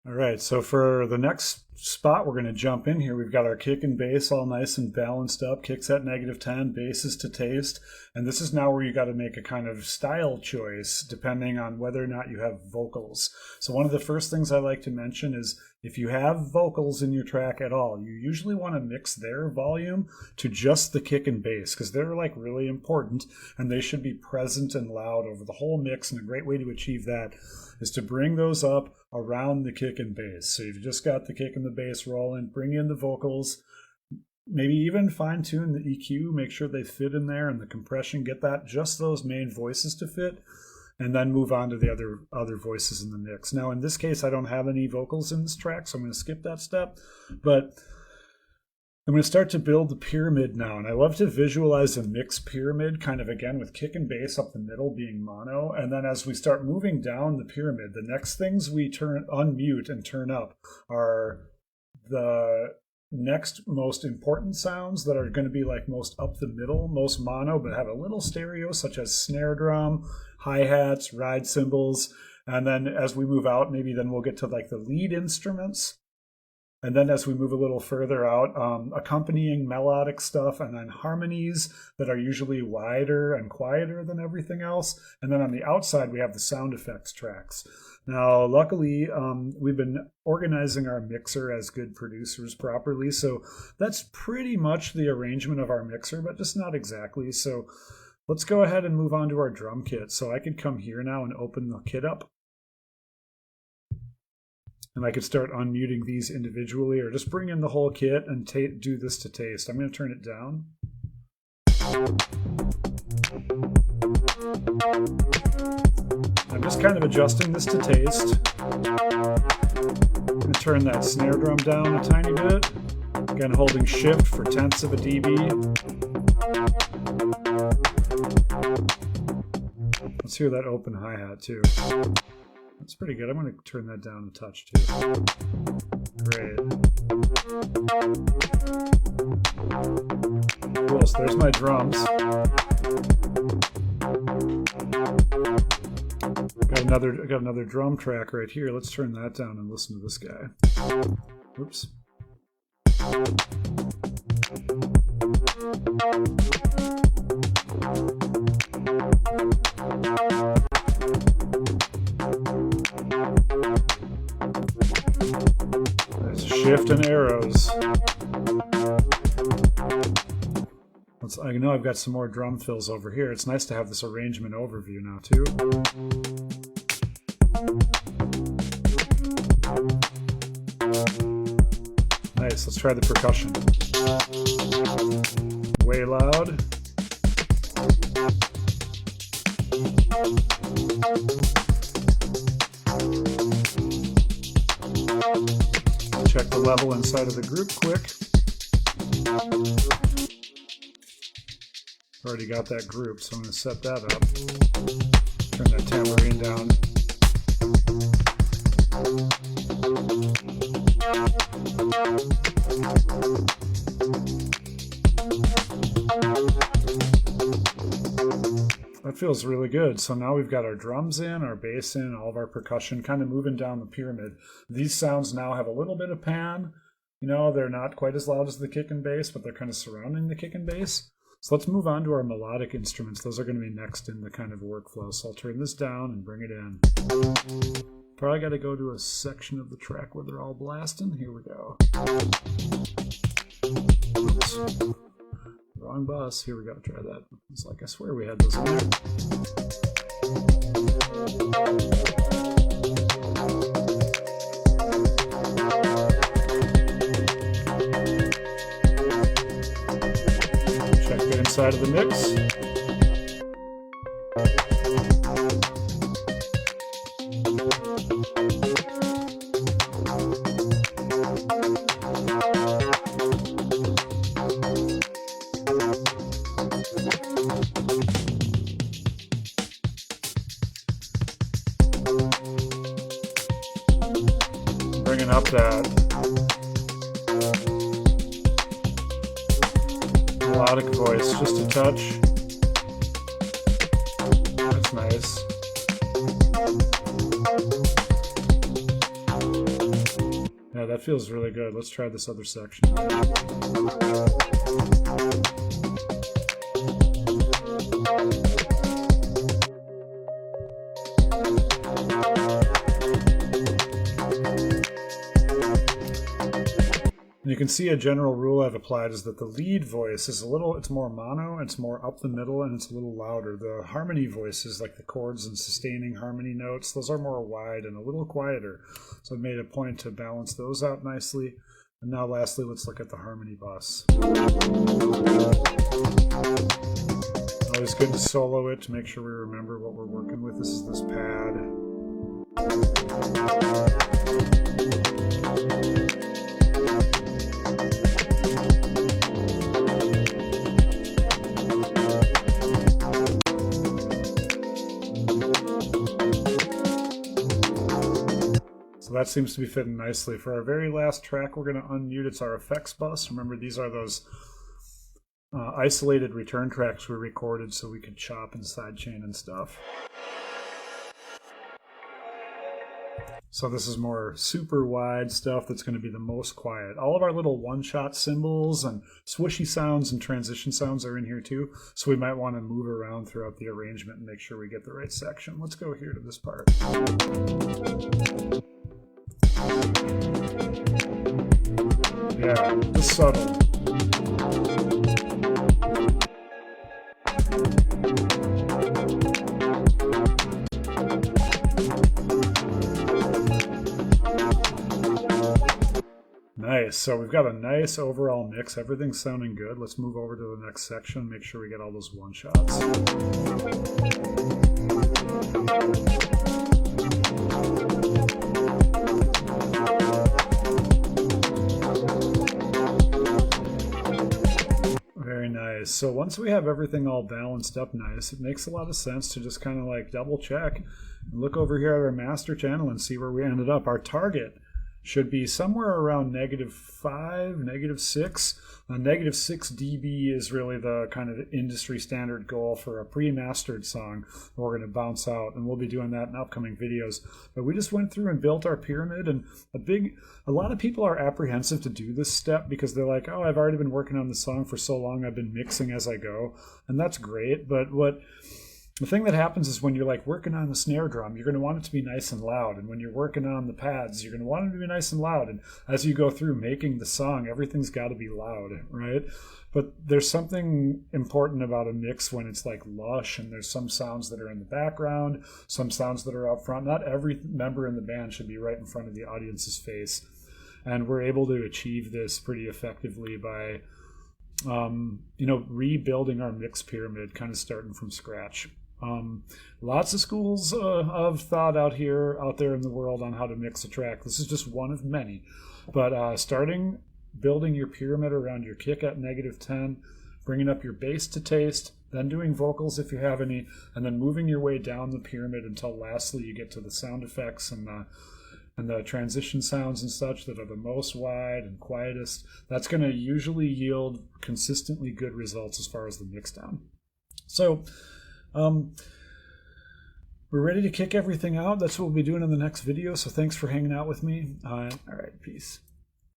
All right, so for the next spot we're going to jump in here, we've got our kick and bass all nice and balanced up. Kicks at -10, bass is to taste. And this is now where you got to make a kind of style choice depending on whether or not you have vocals. So one of the first things I like to mention is if you have vocals in your track at all, you usually want to mix their volume to just the kick and bass because they're like really important and they should be present and loud over the whole mix. And a great way to achieve that is to bring those up around the kick and bass. So you've just got the kick and the bass rolling, bring in the vocals, maybe even fine tune the EQ, make sure they fit in there, and the compression, get that, just those main voices to fit, and then move on to the other voices in the mix. Now in this case, I don't have any vocals in this track, so I'm going to skip that step, but I'm going to start to build the pyramid now, and I love to visualize a mix pyramid, kind of again with kick and bass up the middle being mono, and then as we start moving down the pyramid, the next things we unmute and turn up are the next most important sounds that are going to be like most up the middle, most mono, but have a little stereo, such as snare drum, hi-hats, ride cymbals, and then as we move out, maybe then we'll get to like the lead instruments. And then as we move a little further out, accompanying melodic stuff, and then harmonies that are usually wider and quieter than everything else. And then on the outside, we have the sound effects tracks. Now, luckily, we've been organizing our mixer as good producers properly. So that's pretty much the arrangement of our mixer, but just not exactly. So let's go ahead and move on to our drum kit. So I could come here now and open the kit up. And I could start unmuting these individually or just bring in the whole kit and do this to taste. I'm going to turn it down. I'm just kind of adjusting this to taste. I'm going to turn that snare drum down a tiny bit. Again, holding shift for tenths of a dB. Let's hear that open hi-hat too. That's pretty good. I'm going to turn that down a touch too. Great. Cool, so there's my drums. I got another drum track right here. Let's turn that down and listen to this guy. Oops. There's shift and arrows. I know I've got some more drum fills over here. It's nice to have this arrangement overview now too. Nice, let's try the percussion. Way loud. Check the level inside of the group quick. Already got that group, so I'm going to set that up. Turn that tambourine down. That feels really good. So now we've got our drums in, our bass in, all of our percussion kind of moving down the pyramid. These sounds now have a little bit of pan. You know, they're not quite as loud as the kick and bass, but they're kind of surrounding the kick and bass. So let's move on to our melodic instruments. Those are going to be next in the kind of workflow. So I'll turn this down and bring it in. Probably got to go to a section of the track where they're all blasting. Here we go. Oops. Wrong bus. Here we go. Try that. It's like I swear we had those in there. Check the inside of the mix. Bringing up that melodic voice just a touch. That's nice. Yeah, that feels really good. Let's try this other section. And you can see a general rule I've applied is that the lead voice is it's more mono, it's more up the middle, and it's a little louder. The harmony voices, like the chords and sustaining harmony notes, those are more wide and a little quieter. So I've made a point to balance those out nicely. And now lastly, let's look at the harmony bus. Always good to solo it to make sure we remember what we're working with. This is this pad. So that seems to be fitting nicely. For our very last track, we're going to unmute. It's our effects bus. Remember, these are those isolated return tracks we recorded so we could chop and sidechain and stuff. So this is more super wide stuff that's going to be the most quiet. All of our little one-shot cymbals and swishy sounds and transition sounds are in here too. So we might want to move around throughout the arrangement and make sure we get the right section. Let's go here to this part. Yeah, just subtle. Nice. So we've got a nice overall mix. Everything's sounding good. Let's move over to the next section. Make sure we get all those one shots. Very nice. So once we have everything all balanced up nice, it makes a lot of sense to just kind of like double check and look over here at our master channel and see where we ended up. Our target should be somewhere around -5, -6. -6 dB is really the kind of industry standard goal for a pre-mastered song we're going to bounce out, and we'll be doing that in upcoming videos. But we just went through and built our pyramid, and a lot of people are apprehensive to do this step because they're like, oh, I've already been working on the song for so long, I've been mixing as I go, and that's great. But the thing that happens is when you're like working on the snare drum, you're going to want it to be nice and loud. And when you're working on the pads, you're going to want it to be nice and loud. And as you go through making the song, everything's got to be loud, right? But there's something important about a mix when it's like lush and there's some sounds that are in the background, some sounds that are up front. Not every member in the band should be right in front of the audience's face. And we're able to achieve this pretty effectively by rebuilding our mix pyramid, kind of starting from scratch. Lots of schools of thought out there in the world on how to mix a track. This is just one of many. But starting building your pyramid around your kick at -10, bringing up your bass to taste, then doing vocals if you have any, and then moving your way down the pyramid until lastly you get to the sound effects and the transition sounds and such that are the most wide and quietest. That's going to usually yield consistently good results as far as the mix down. So we're ready to kick everything out. That's what we'll be doing in the next video. So thanks for hanging out with me. All right, peace.